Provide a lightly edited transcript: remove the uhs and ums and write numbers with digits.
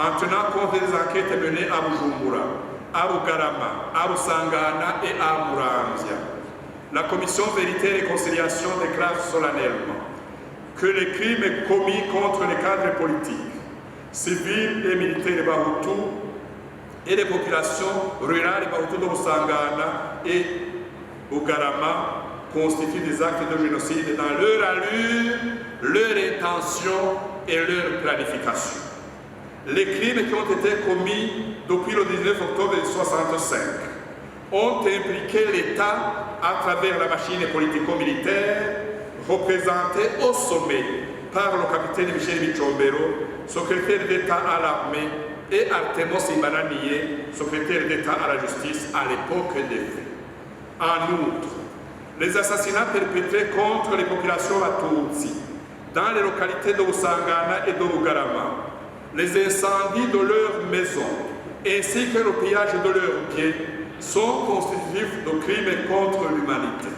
en tenant compte des enquêtes menées à Bujumbura, à Bugarama, à Rusangana et à Muramvya. La Commission Vérité et Réconciliation déclare solennellement que les crimes commis contre les cadres politiques, civils et militaires de Bahutu et les populations rurales de Bahutu de Rusangana et Bugarama constituent des actes de génocide dans leur allure, leur intention et leur planification. Les crimes qui ont été commis depuis le 19 octobre 1965 ont impliqué l'État à travers la machine politico-militaire représentée au sommet par le capitaine Michel Michombero, secrétaire d'État à l'armée, et Artemos Imbananiye, secrétaire d'État à la justice à l'époque des faits. En outre, les assassinats perpétrés contre les populations Batutsi dans les localités de Usangana et de Bugarama, les incendies de leurs maisons ainsi que le pillage de leurs biens sont constitutifs de crimes contre l'humanité.